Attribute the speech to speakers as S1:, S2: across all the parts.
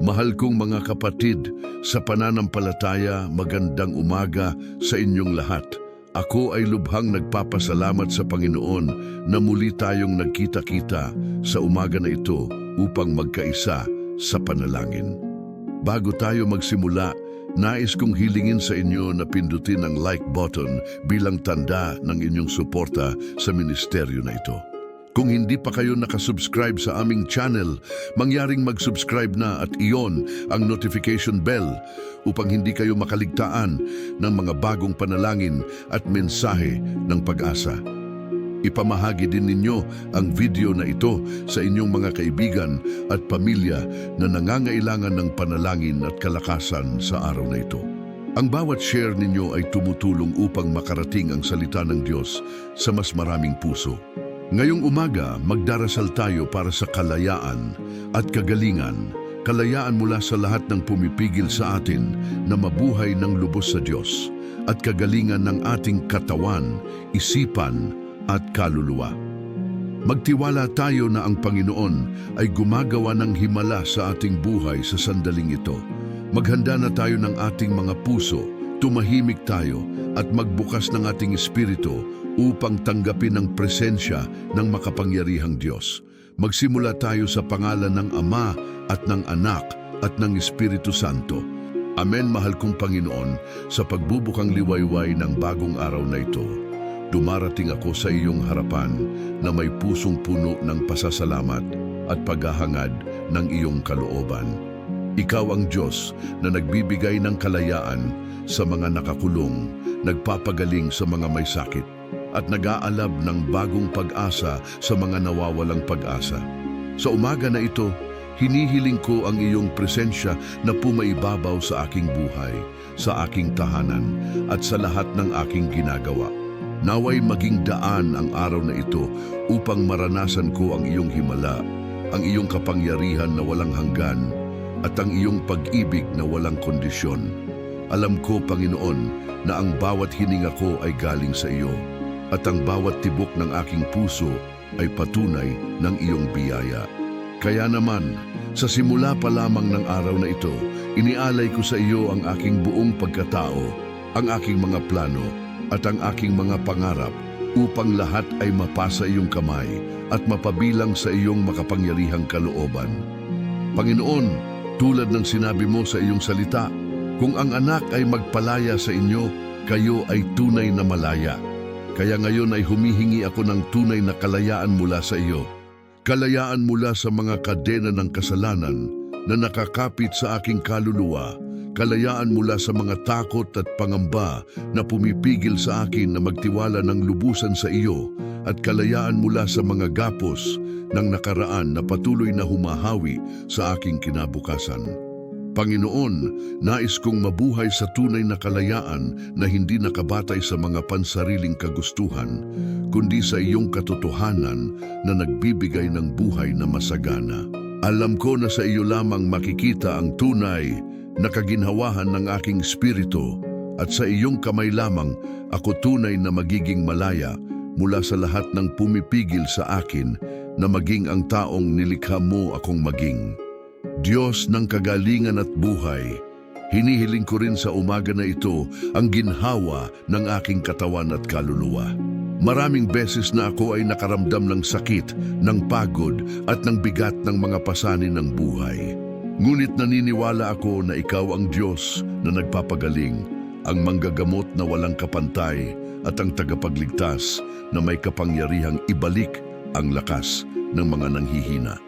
S1: Mahal kong mga kapatid, sa pananampalataya, magandang umaga sa inyong lahat. Ako ay lubhang nagpapasalamat sa Panginoon na muli tayong nagkita-kita sa umaga na ito upang magkaisa sa panalangin. Bago tayo magsimula, nais kong hilingin sa inyo na pindutin ang like button bilang tanda ng inyong suporta sa ministeryo na ito. Kung hindi pa kayo nakasubscribe sa aming channel, mangyaring mag-subscribe na at iyon ang notification bell upang hindi kayo makaligtaan ng mga bagong panalangin at mensahe ng pag-asa. Ipamahagi din ninyo ang video na ito sa inyong mga kaibigan at pamilya na nangangailangan ng panalangin at kalakasan sa araw na ito. Ang bawat share ninyo ay tumutulong upang makarating ang salita ng Diyos sa mas maraming puso. Ngayong umaga, magdarasal tayo para sa kalayaan at kagalingan, kalayaan mula sa lahat ng pumipigil sa atin na mabuhay ng lubos sa Diyos, at kagalingan ng ating katawan, isipan, at kaluluwa. Magtiwala tayo na ang Panginoon ay gumagawa ng himala sa ating buhay sa sandaling ito. Maghanda na tayo ng ating mga puso, tumahimik tayo, at magbukas ng ating espiritu upang tanggapin ang presensya ng makapangyarihang Diyos. Magsimula tayo sa pangalan ng Ama at ng Anak at ng Espiritu Santo. Amen. Mahal kong Panginoon, sa pagbubukang liwayway ng bagong araw na ito, dumarating ako sa iyong harapan na may pusong puno ng pasasalamat at paghahangad ng iyong kalooban. Ikaw ang Diyos na nagbibigay ng kalayaan sa mga nakakulong, nagpapagaling sa mga may sakit, at nag-aalab ng bagong pag-asa sa mga nawawalang pag-asa. Sa umaga na ito, hinihiling ko ang iyong presensya na pumaibabaw sa aking buhay, sa aking tahanan, at sa lahat ng aking ginagawa. Naway maging daan ang araw na ito upang maranasan ko ang iyong himala, ang iyong kapangyarihan na walang hanggan, at ang iyong pag-ibig na walang kondisyon. Alam ko, Panginoon, na ang bawat hininga ko ay galing sa iyo, at ang bawat tibok ng aking puso ay patunay ng iyong biyaya. Kaya naman, sa simula pa lamang ng araw na ito, inialay ko sa iyo ang aking buong pagkatao, ang aking mga plano, at ang aking mga pangarap, upang lahat ay mapasa iyong kamay at mapabilang sa iyong makapangyarihang kalooban. Panginoon, tulad ng sinabi mo sa iyong salita, kung ang anak ay magpalaya sa inyo, kayo ay tunay na malaya. Kaya ngayon ay humihingi ako ng tunay na kalayaan mula sa iyo. Kalayaan mula sa mga kadena ng kasalanan na nakakapit sa aking kaluluwa. Kalayaan mula sa mga takot at pangamba na pumipigil sa akin na magtiwala ng lubusan sa iyo. At kalayaan mula sa mga gapos ng nakaraan na patuloy na humahawi sa aking kinabukasan. Panginoon, nais kong mabuhay sa tunay na kalayaan na hindi nakabatay sa mga pansariling kagustuhan, kundi sa iyong katotohanan na nagbibigay ng buhay na masagana. Alam ko na sa iyo lamang makikita ang tunay na kaginhawahan ng aking espiritu, at sa iyong kamay lamang ako tunay na magiging malaya mula sa lahat ng pumipigil sa akin na maging ang taong nilikha mo akong maging. Diyos ng kagalingan at buhay, hinihiling ko rin sa umaga na ito ang ginhawa ng aking katawan at kaluluwa. Maraming beses na ako ay nakaramdam ng sakit, ng pagod at ng bigat ng mga pasanin ng buhay. Ngunit naniniwala ako na ikaw ang Diyos na nagpapagaling, ang manggagamot na walang kapantay at ang tagapagligtas na may kapangyarihang ibalik ang lakas ng mga nanghihina.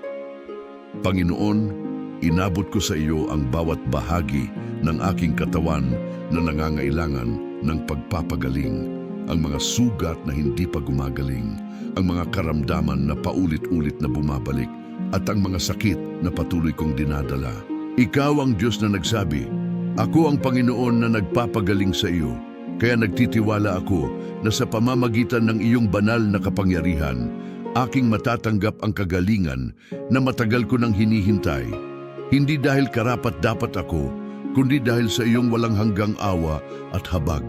S1: Panginoon, inabot ko sa iyo ang bawat bahagi ng aking katawan na nangangailangan ng pagpapagaling, ang mga sugat na hindi pa gumagaling, ang mga karamdaman na paulit-ulit na bumabalik, at ang mga sakit na patuloy kong dinadala. Ikaw ang Diyos na nagsabi, ako ang Panginoon na nagpapagaling sa iyo, kaya nagtitiwala ako na sa pamamagitan ng iyong banal na kapangyarihan, aking matatanggap ang kagalingan na matagal ko nang hinihintay. Hindi dahil karapat-dapat ako, kundi dahil sa iyong walang hanggang awa at habag.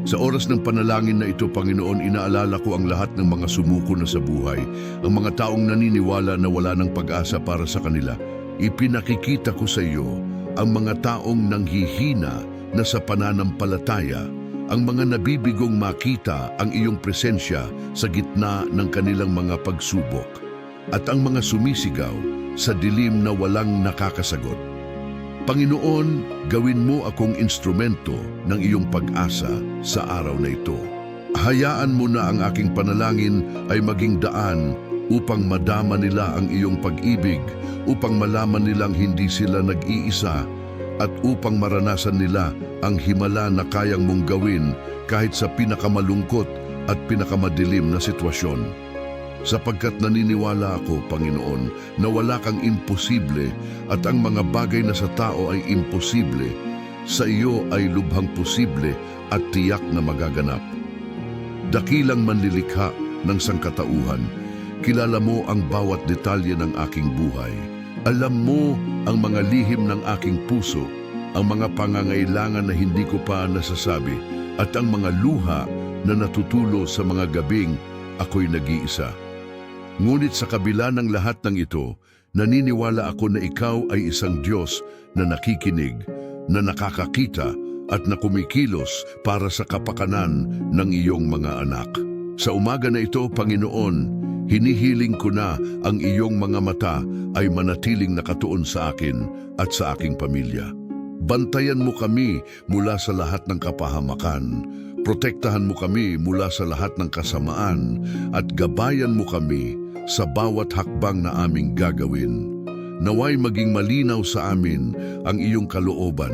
S1: Sa oras ng panalangin na ito, Panginoon, inaalala ko ang lahat ng mga sumuko na sa buhay, ang mga taong naniniwala na wala ng pag-asa para sa kanila, ipinakikita ko sa iyo ang mga taong nanghihina na sa pananampalataya, ang mga nabibigong makita ang iyong presensya sa gitna ng kanilang mga pagsubok, at ang mga sumisigaw sa dilim na walang nakakasagot. Panginoon, gawin mo akong instrumento ng iyong pag-asa sa araw na ito. Hayaan mo na ang aking panalangin ay maging daan upang madama nila ang iyong pag-ibig, upang malaman nilang hindi sila nag-iisa, at upang maranasan nila ang himala na kayang mong gawin kahit sa pinakamalungkot at pinakamadilim na sitwasyon. Sapagkat naniniwala ako, Panginoon, na wala kang imposible at ang mga bagay na sa tao ay imposible, sa iyo ay lubhang posible at tiyak na magaganap. Dakilang manlilikha ng sangkatauhan, kilala mo ang bawat detalye ng aking buhay. Alam mo ang mga lihim ng aking puso, ang mga pangangailangan na hindi ko pa nasasabi, at ang mga luha na natutulo sa mga gabing ako'y nag-iisa. Ngunit sa kabila ng lahat ng ito, naniniwala ako na ikaw ay isang Diyos na nakikinig, na nakakakita at na kumikilos para sa kapakanan ng iyong mga anak. Sa umaga na ito, Panginoon, hinihiling ko na ang iyong mga mata ay manatiling nakatuon sa akin at sa aking pamilya. Bantayan mo kami mula sa lahat ng kapahamakan. Protektahan mo kami mula sa lahat ng kasamaan at gabayan mo kami sa bawat hakbang na aming gagawin. Naway maging malinaw sa amin ang iyong kalooban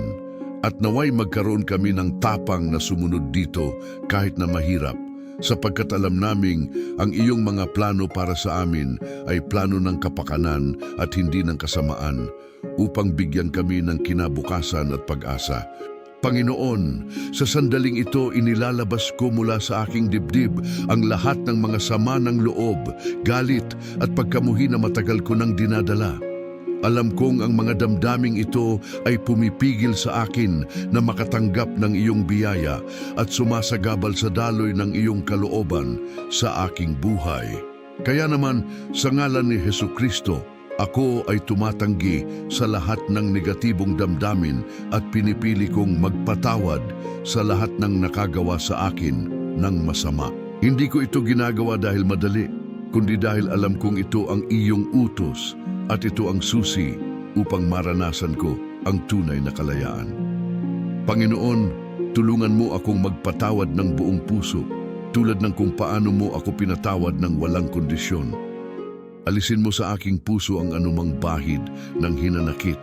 S1: at naway magkaroon kami ng tapang na sumunod dito kahit na mahirap, sapagkat alam naming ang iyong mga plano para sa amin ay plano ng kapakanan at hindi ng kasamaan, upang bigyan kami ng kinabukasan at pag-asa. Panginoon, sa sandaling ito inilalabas ko mula sa aking dibdib ang lahat ng mga sama ng loob, galit at pagkamuhi na matagal ko nang dinadala. Alam kong ang mga damdaming ito ay pumipigil sa akin na makatanggap ng iyong biyaya at sumasagabal sa daloy ng iyong kalooban sa aking buhay. Kaya naman, sa ngalan ni Hesukristo, ako ay tumatanggi sa lahat ng negatibong damdamin at pinipili kong magpatawad sa lahat ng nakagawa sa akin ng masama. Hindi ko ito ginagawa dahil madali, kundi dahil alam kong ito ang iyong utos at ito ang susi upang maranasan ko ang tunay na kalayaan. Panginoon, tulungan mo akong magpatawad ng buong puso, tulad ng kung paano mo ako pinatawad ng walang kondisyon. Alisin mo sa aking puso ang anumang bahid ng hinanakit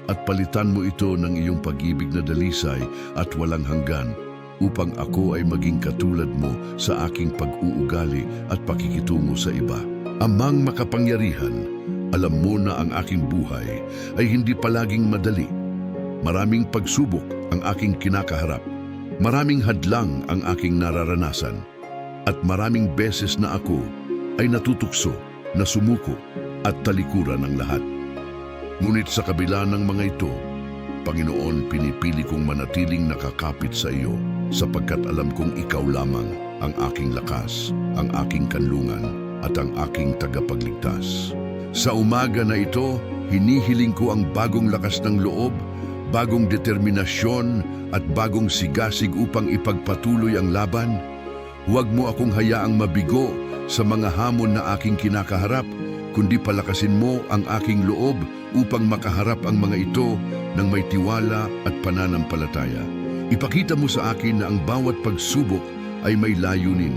S1: at palitan mo ito ng iyong pag-ibig na dalisay at walang hanggan, upang ako ay maging katulad mo sa aking pag-uugali at pakikitungo sa iba. Amang makapangyarihan, alam mo na ang aking buhay ay hindi palaging madali. Maraming pagsubok ang aking kinakaharap, maraming hadlang ang aking nararanasan, at maraming beses na ako ay natutukso, na sumuko at talikuran ng lahat. Ngunit sa kabila ng mga ito, Panginoon, pinipili kong manatiling nakakapit sa iyo, sapagkat alam kong ikaw lamang ang aking lakas, ang aking kanlungan at ang aking tagapagligtas. Sa umaga na ito, hinihiling ko ang bagong lakas ng loob, bagong determinasyon at bagong sigasig upang ipagpatuloy ang laban. Huwag mo akong hayaang mabigo sa mga hamon na aking kinakaharap, kundi palakasin mo ang aking loob upang makaharap ang mga ito ng may tiwala at pananampalataya. Ipakita mo sa akin na ang bawat pagsubok ay may layunin,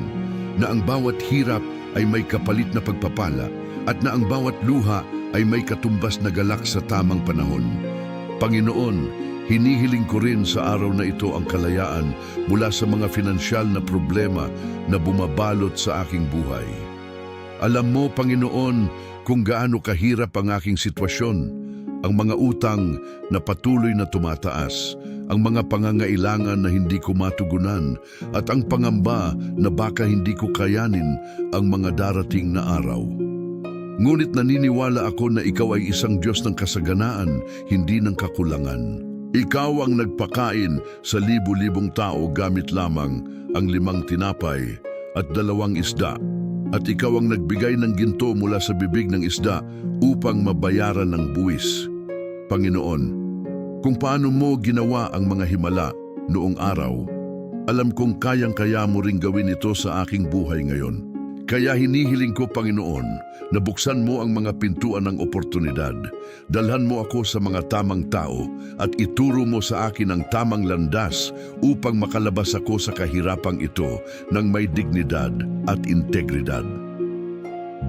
S1: na ang bawat hirap ay may kapalit na pagpapala, at na ang bawat luha ay may katumbas na galak sa tamang panahon. Panginoon, hinihiling ko rin sa araw na ito ang kalayaan mula sa mga finansyal na problema na bumabalot sa aking buhay. Alam mo, Panginoon, kung gaano kahirap ang aking sitwasyon, ang mga utang na patuloy na tumataas, ang mga pangangailangan na hindi ko matugunan, at ang pangamba na baka hindi ko kayanin ang mga darating na araw. Ngunit naniniwala ako na ikaw ay isang Diyos ng kasaganaan, hindi ng kakulangan. Ikaw ang nagpakain sa libu-libong tao gamit lamang ang 5 tinapay at 2 isda, at ikaw ang nagbigay ng ginto mula sa bibig ng isda upang mabayaran ng buwis. Panginoon, kung paano mo ginawa ang mga himala noong araw, alam kong kayang-kaya mo ring gawin ito sa aking buhay ngayon. Kaya hinihiling ko, Panginoon, na buksan mo ang mga pintuan ng oportunidad. Dalhan mo ako sa mga tamang tao at ituro mo sa akin ang tamang landas upang makalabas ako sa kahirapang ito ng may dignidad at integridad.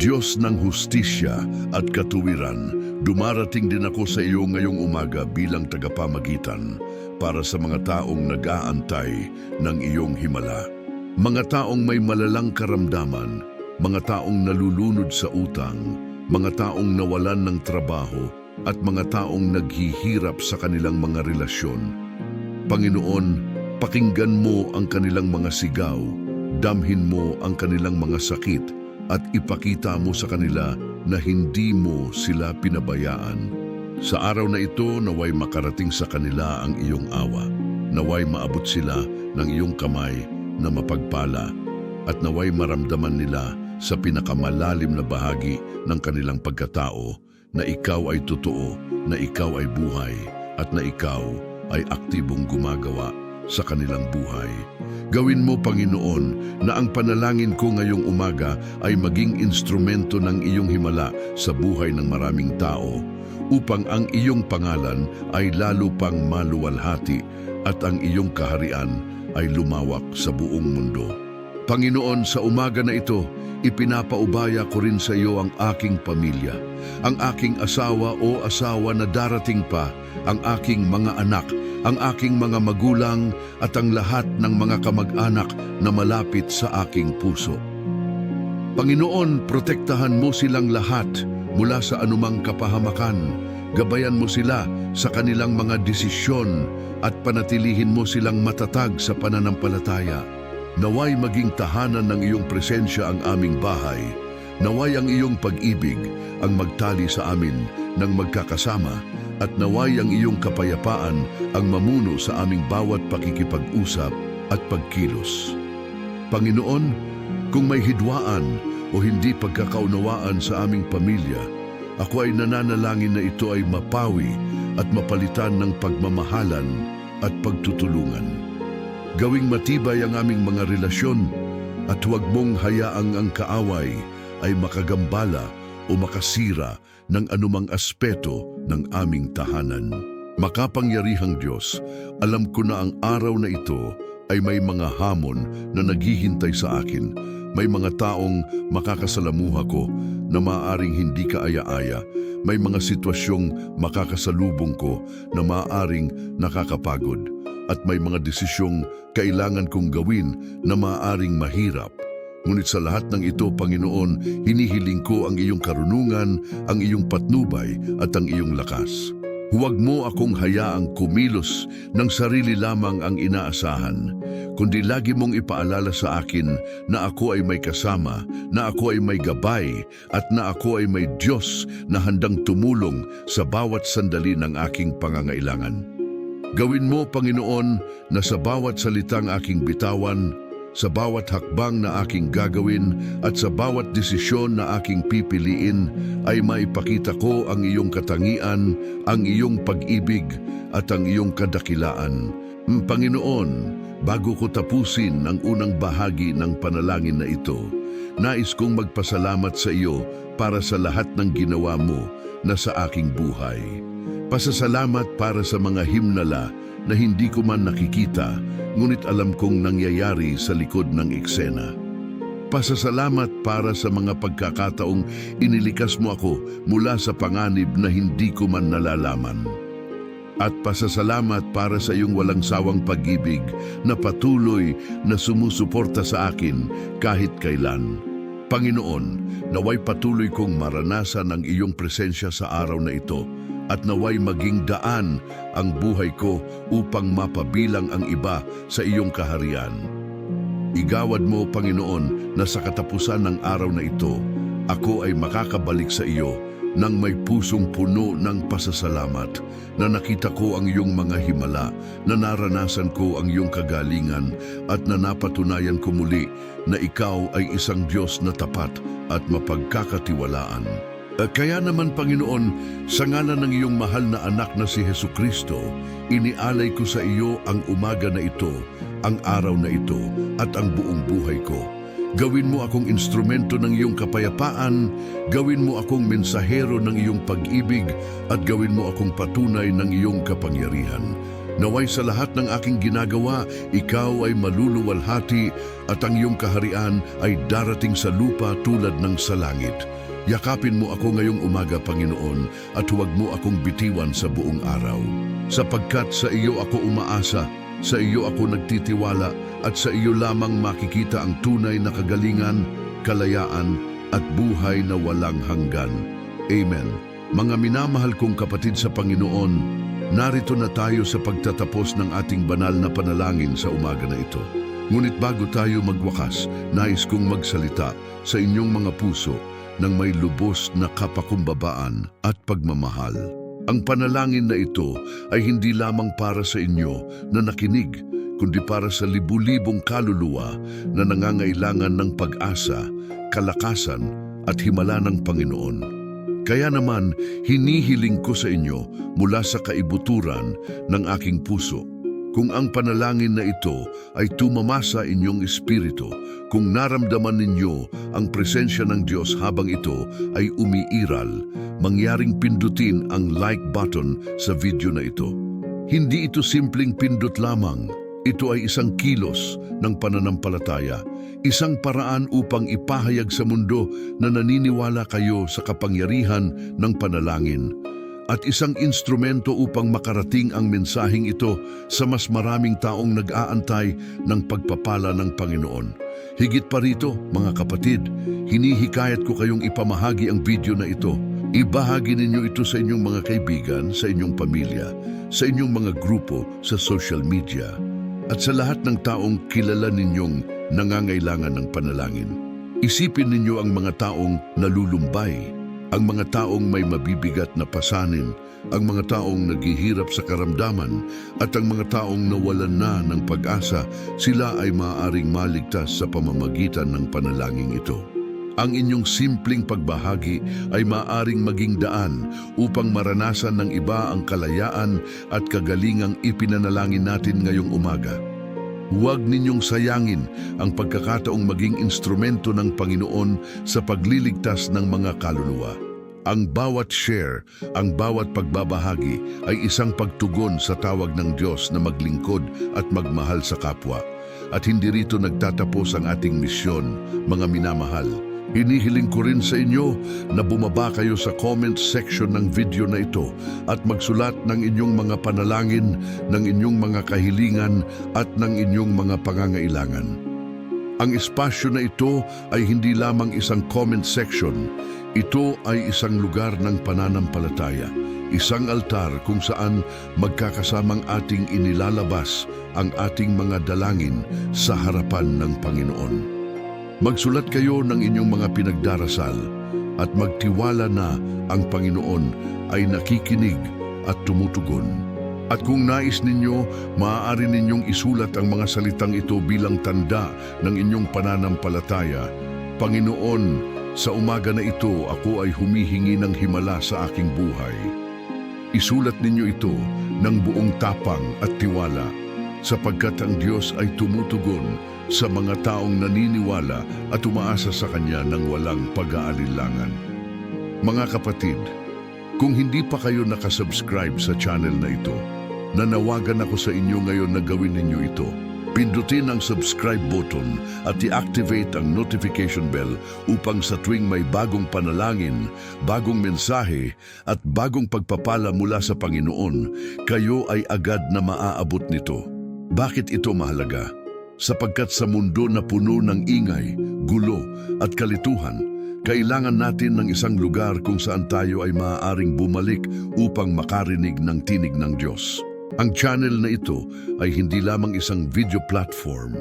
S1: Diyos ng hustisya at katuwiran, dumarating din ako sa iyo ngayong umaga bilang tagapamagitan para sa mga taong nag-aantay ng iyong himala. Mga taong may malalang karamdaman, mga taong nalulunod sa utang, mga taong nawalan ng trabaho, at mga taong naghihirap sa kanilang mga relasyon. Panginoon, pakinggan mo ang kanilang mga sigaw, damhin mo ang kanilang mga sakit, at ipakita mo sa kanila na hindi mo sila pinabayaan. Sa araw na ito, naway makarating sa kanila ang iyong awa. Naway maabot sila ng iyong kamay na mapagpala at naway maramdaman nila sa pinakamalalim na bahagi ng kanilang pagkatao na ikaw ay totoo, na ikaw ay buhay, at na ikaw ay aktibong gumagawa sa kanilang buhay. Gawin mo, Panginoon, na ang panalangin ko ngayong umaga ay maging instrumento ng iyong himala sa buhay ng maraming tao, upang ang iyong pangalan ay lalo pang maluwalhati at ang iyong kaharian ay lumawak sa buong mundo. Panginoon, sa umaga na ito, ipinapaubaya ko rin sa iyo ang aking pamilya, ang aking asawa o asawa na darating pa, ang aking mga anak, ang aking mga magulang at ang lahat ng mga kamag-anak na malapit sa aking puso. Panginoon, protektahan mo silang lahat mula sa anumang kapahamakan. Gabayan mo sila sa kanilang mga desisyon at panatilihin mo silang matatag sa pananampalataya. Naway maging tahanan ng iyong presensya ang aming bahay. Naway ang iyong pag-ibig ang magtali sa amin ng magkakasama at naway ang iyong kapayapaan ang mamuno sa aming bawat pakikipag-usap at pagkilos. Panginoon, kung may hidwaan o hindi pagkakaunawaan sa aming pamilya, ako ay nananalangin na ito ay mapawi at mapalitan ng pagmamahalan at pagtutulungan. Gawing matibay ang aming mga relasyon at huwag mong hayaang ang kaaway ay makagambala o makasira ng anumang aspeto ng aming tahanan. Makapangyarihang Diyos, alam ko na ang araw na ito ay may mga hamon na naghihintay sa akin. May mga taong makakasalamuha ko na maaaring hindi kaaya-aya. May mga sitwasyong makakasalubong ko na maaaring nakakapagod. At may mga desisyong kailangan kong gawin na maaaring mahirap. Ngunit sa lahat ng ito, Panginoon, hinihiling ko ang iyong karunungan, ang iyong patnubay at ang iyong lakas. Huwag mo akong hayaang kumilos ng sarili lamang ang inaasahan, kundi lagi mong ipaalala sa akin na ako ay may kasama, na ako ay may gabay, at na ako ay may Diyos na handang tumulong sa bawat sandali ng aking pangangailangan. Gawin mo, Panginoon, na sa bawat salitang aking bitawan, sa bawat hakbang na aking gagawin at sa bawat desisyon na aking pipiliin ay maipakita ko ang iyong katangian, ang iyong pag-ibig at ang iyong kadakilaan. Panginoon, bago ko tapusin ang unang bahagi ng panalangin na ito, nais kong magpasalamat sa iyo para sa lahat ng ginawa mo na sa aking buhay. Pasasalamat para sa mga himnala na hindi ko man nakikita, ngunit alam kong nangyayari sa likod ng eksena. Pasasalamat para sa mga pagkakataong inilikas mo ako mula sa panganib na hindi ko man nalalaman. At pasasalamat para sa iyong walang sawang pag-ibig na patuloy na sumusuporta sa akin kahit kailan. Panginoon, naway patuloy kong maranasan ang iyong presensya sa araw na ito at naway maging daan ang buhay ko upang mapabilang ang iba sa iyong kaharian. Igawad mo, Panginoon, na sa katapusan ng araw na ito, ako ay makakabalik sa iyo nang may pusong puno ng pasasalamat, na nakita ko ang iyong mga himala, na naranasan ko ang iyong kagalingan, at na napatunayan ko muli na ikaw ay isang Diyos na tapat at mapagkakatiwalaan. Kaya naman, Panginoon, sa ngalan ng iyong mahal na anak na si Hesukristo, inialay ko sa iyo ang umaga na ito, ang araw na ito, at ang buong buhay ko. Gawin mo akong instrumento ng iyong kapayapaan, gawin mo akong mensahero ng iyong pag-ibig, at gawin mo akong patunay ng iyong kapangyarihan. Naway sa lahat ng aking ginagawa, ikaw ay maluluwalhati at ang iyong kaharian ay darating sa lupa tulad ng sa langit. Yakapin mo ako ngayong umaga, Panginoon, at huwag mo akong bitiwan sa buong araw. Sapagkat sa iyo ako umaasa, sa iyo ako nagtitiwala, at sa iyo lamang makikita ang tunay na kagalingan, kalayaan, at buhay na walang hanggan. Amen. Mga minamahal kong kapatid sa Panginoon, narito na tayo sa pagtatapos ng ating banal na panalangin sa umaga na ito. Ngunit bago tayo magwakas, nais kong magsalita sa inyong mga puso ng may lubos na kapakumbabaan at pagmamahal. Ang panalangin na ito ay hindi lamang para sa inyo na nakinig, kundi para sa libu-libong kaluluwa na nangangailangan ng pag-asa, kalakasan at himala ng Panginoon. Kaya naman, hinihiling ko sa inyo mula sa kaibuturan ng aking puso, kung ang panalangin na ito ay tumamasa inyong espiritu, kung naramdaman ninyo ang presensya ng Diyos habang ito ay umiiral, mangyaring pindutin ang like button sa video na ito. Hindi ito simpleng pindot lamang, ito ay isang kilos ng pananampalataya, isang paraan upang ipahayag sa mundo na naniniwala kayo sa kapangyarihan ng panalangin, at isang instrumento upang makarating ang mensaheng ito sa mas maraming taong nag-aantay ng pagpapala ng Panginoon. Higit pa rito, mga kapatid, hinihikayat ko kayong ipamahagi ang video na ito. Ibahagi ninyo ito sa inyong mga kaibigan, sa inyong pamilya, sa inyong mga grupo sa social media, at sa lahat ng taong kilala ninyong nangangailangan ng panalangin. Isipin ninyo ang mga taong nalulumbay, ang mga taong may mabibigat na pasanin, ang mga taong naghihirap sa karamdaman, at ang mga taong nawalan na ng pag-asa, sila ay maaaring maligtas sa pamamagitan ng panalangin ito. Ang inyong simpleng pagbahagi ay maaaring maging daan upang maranasan ng iba ang kalayaan at kagalingang ipinanalangin natin ngayong umaga. Huwag ninyong sayangin ang pagkakataong maging instrumento ng Panginoon sa pagliligtas ng mga kaluluwa. Ang bawat share, ang bawat pagbabahagi ay isang pagtugon sa tawag ng Diyos na maglingkod at magmahal sa kapwa. At hindi rito nagtatapos ang ating misyon, mga minamahal. Hinihiling ko rin sa inyo na bumaba kayo sa comment section ng video na ito at magsulat ng inyong mga panalangin, ng inyong mga kahilingan at ng inyong mga pangangailangan. Ang espasyo na ito ay hindi lamang isang comment section, ito ay isang lugar ng pananampalataya, isang altar kung saan magkakasamang ating inilalabas ang ating mga dalangin sa harapan ng Panginoon. Magsulat kayo ng inyong mga pinagdarasal at magtiwala na ang Panginoon ay nakikinig at tumutugon. At kung nais ninyo, maaari ninyong isulat ang mga salitang ito bilang tanda ng inyong pananampalataya. Panginoon, sa umaga na ito ako ay humihingi ng himala sa aking buhay. Isulat ninyo ito ng buong tapang at tiwala, sapagkat ang Diyos ay tumutugon sa mga taong naniniwala at umaasa sa Kanya ng walang pag-aalinlangan. Mga kapatid, kung hindi pa kayo nakasubscribe sa channel na ito, nanawagan ako sa inyo ngayon na gawin ninyo ito. Pindutin ang subscribe button at i-activate ang notification bell upang sa tuwing may bagong panalangin, bagong mensahe at bagong pagpapala mula sa Panginoon, kayo ay agad na maaabot nito. Bakit ito mahalaga? Sapagkat sa mundo na puno ng ingay, gulo at kalituhan, kailangan natin ng isang lugar kung saan tayo ay maaaring bumalik upang makarinig ng tinig ng Diyos. Ang channel na ito ay hindi lamang isang video platform.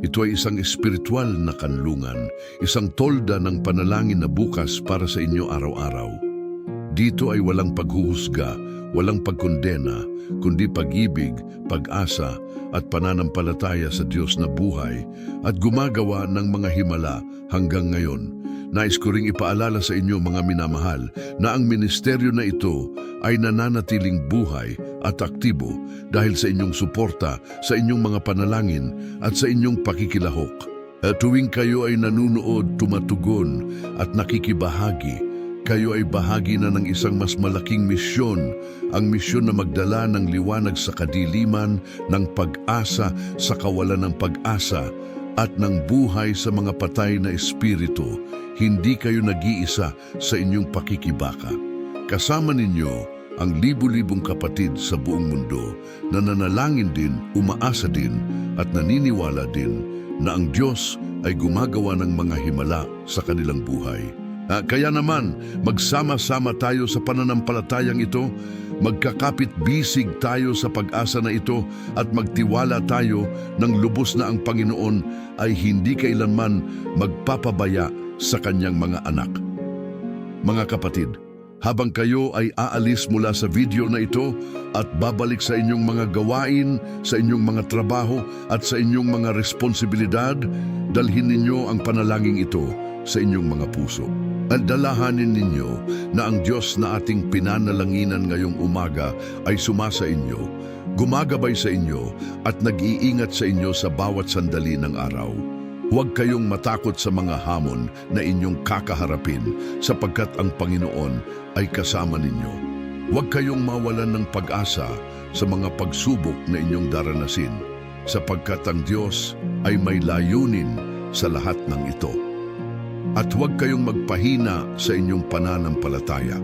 S1: Ito ay isang espiritual na kanlungan, isang tolda ng panalangin na bukas para sa inyo araw-araw. Dito ay walang paghuhusga, walang pagkondena, kundi pag-ibig, pag-asa at pananampalataya sa Diyos na buhay at gumagawa ng mga himala hanggang ngayon. Nais ko ring ipaalala sa inyo mga minamahal na ang ministeryo na ito ay nananatiling buhay at aktibo dahil sa inyong suporta, sa inyong mga panalangin at sa inyong pakikilahok. Tuwing kayo ay nanunood, tumatugon at nakikibahagi, kayo ay bahagi na ng isang mas malaking misyon, ang misyon na magdala ng liwanag sa kadiliman, ng pag-asa sa kawalan ng pag-asa, at ng buhay sa mga patay na espiritu. Hindi kayo nag-iisa sa inyong pakikibaka. Kasama ninyo ang libu-libong kapatid sa buong mundo na nanalangin din, umaasa din, at naniniwala din na ang Diyos ay gumagawa ng mga himala sa kanilang buhay. Kaya naman, magsama-sama tayo sa pananampalatayang ito, magkakapit-bisig tayo sa pag-asa na ito at magtiwala tayo ng lubos na ang Panginoon ay hindi kailanman magpapabaya sa kanyang mga anak. Mga kapatid, habang kayo ay aalis mula sa video na ito at babalik sa inyong mga gawain, sa inyong mga trabaho at sa inyong mga responsibilidad, dalhin ninyo ang panalangin ito sa inyong mga puso. At dalahanin ninyo na ang Diyos na ating pinanalanginan ngayong umaga ay sumasa inyo, gumagabay sa inyo at nag-iingat sa inyo sa bawat sandali ng araw. Huwag kayong matakot sa mga hamon na inyong kakaharapin sapagkat ang Panginoon ay kasama ninyo. Huwag kayong mawalan ng pag-asa sa mga pagsubok na inyong daranasin sapagkat ang Diyos ay may layunin sa lahat ng ito. At huwag kayong magpahina sa inyong pananampalataya,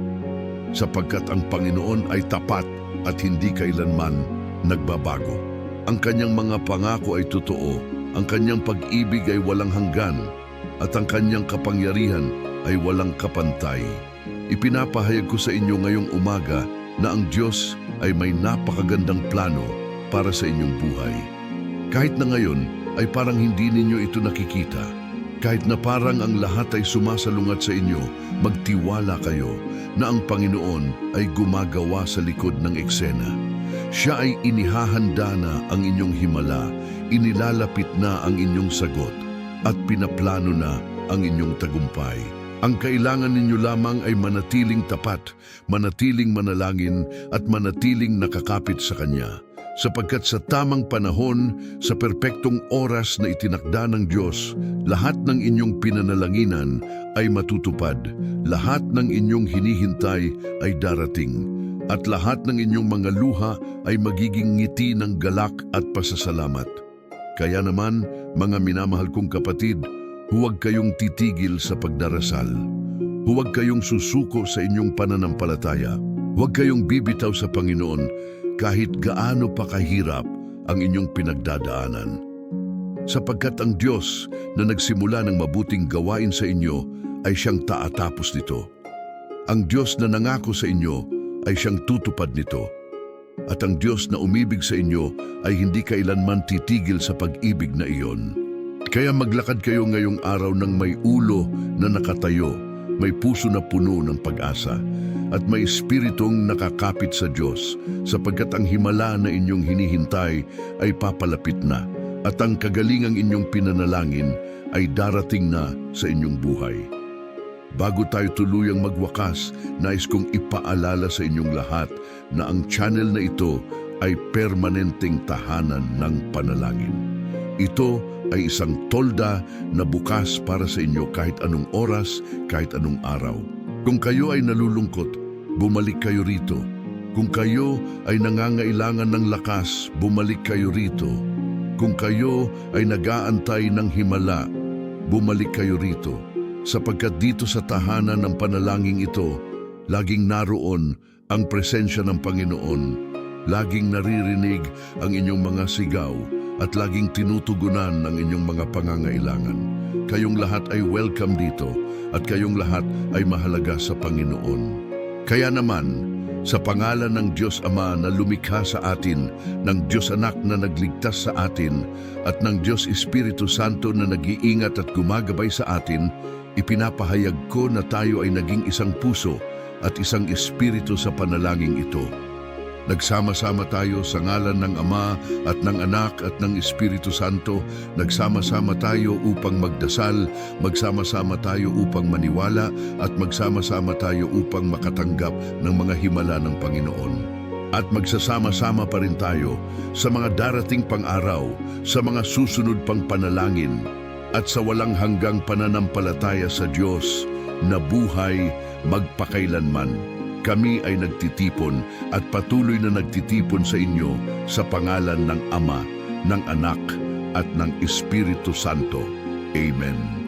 S1: sapagkat ang Panginoon ay tapat at hindi kailanman nagbabago. Ang kanyang mga pangako ay totoo, ang kanyang pag-ibig ay walang hanggan, at ang kanyang kapangyarihan ay walang kapantay. Ipinapahayag ko sa inyo ngayong umaga na ang Diyos ay may napakagandang plano para sa inyong buhay. Kahit na ngayon ay parang hindi ninyo ito nakikita, kahit na parang ang lahat ay sumasalungat sa inyo, magtiwala kayo na ang Panginoon ay gumagawa sa likod ng eksena. Siya ay inihahanda na ang inyong himala, inilalapit na ang inyong sagot, at pinaplano na ang inyong tagumpay. Ang kailangan ninyo lamang ay manatiling tapat, manatiling manalangin, at manatiling nakakapit sa Kanya. Sapagkat sa tamang panahon, sa perpektong oras na itinakda ng Diyos, lahat ng inyong pinanalanginan ay matutupad, lahat ng inyong hinihintay ay darating, at lahat ng inyong mga luha ay magiging ngiti ng galak at pasasalamat. Kaya naman, mga minamahal kong kapatid, huwag kayong titigil sa pagdarasal. Huwag kayong susuko sa inyong pananampalataya. Huwag kayong bibitaw sa Panginoon kahit gaano pa kahirap ang inyong pinagdadaanan. Sapagkat ang Diyos na nagsimula ng mabuting gawain sa inyo ay siyang taatapos nito. Ang Diyos na nangako sa inyo ay siyang tutupad nito. At ang Diyos na umibig sa inyo ay hindi kailanman titigil sa pag-ibig na iyon. Kaya maglakad kayo ngayong araw ng may ulo na nakatayo, may puso na puno ng pag-asa, at may espiritong nakakapit sa Diyos, sapagkat ang himala na inyong hinihintay ay papalapit na, at ang kagalingang inyong pinanalangin ay darating na sa inyong buhay. Bago tayo tuluyang magwakas, nais kong ipaalala sa inyong lahat na ang channel na ito ay permanenteng tahanan ng panalangin. Ito ay isang tolda na bukas para sa inyo kahit anong oras, kahit anong araw. Kung kayo ay nalulungkot, bumalik kayo rito. Kung kayo ay nangangailangan ng lakas, bumalik kayo rito. Kung kayo ay nag-aantay ng himala, bumalik kayo rito. Sapagkat dito sa tahanan ng panalangin ito, laging naroon ang presensya ng Panginoon. Laging naririnig ang inyong mga sigaw at laging tinutugunan ang inyong mga pangangailangan. Kayong lahat ay welcome dito at kayong lahat ay mahalaga sa Panginoon. Kaya naman, sa pangalan ng Diyos Ama na lumikha sa atin, ng Diyos Anak na nagligtas sa atin, at ng Diyos Espiritu Santo na nag-iingat at gumagabay sa atin, ipinapahayag ko na tayo ay naging isang puso at isang espiritu sa panalangin ito. Nagsama-sama tayo sa ngalan ng Ama at ng Anak at ng Espiritu Santo. Nagsama-sama tayo upang magdasal, magsama-sama tayo upang maniwala, at magsama-sama tayo upang makatanggap ng mga himala ng Panginoon. At magsasama-sama pa rin tayo sa mga darating pang araw, sa mga susunod pang panalangin, at sa walang hanggang pananampalataya sa Diyos na buhay magpakailanman. Kami ay nagtitipon at patuloy na nagtitipon sa inyo sa pangalan ng Ama, ng Anak at ng Espiritu Santo. Amen.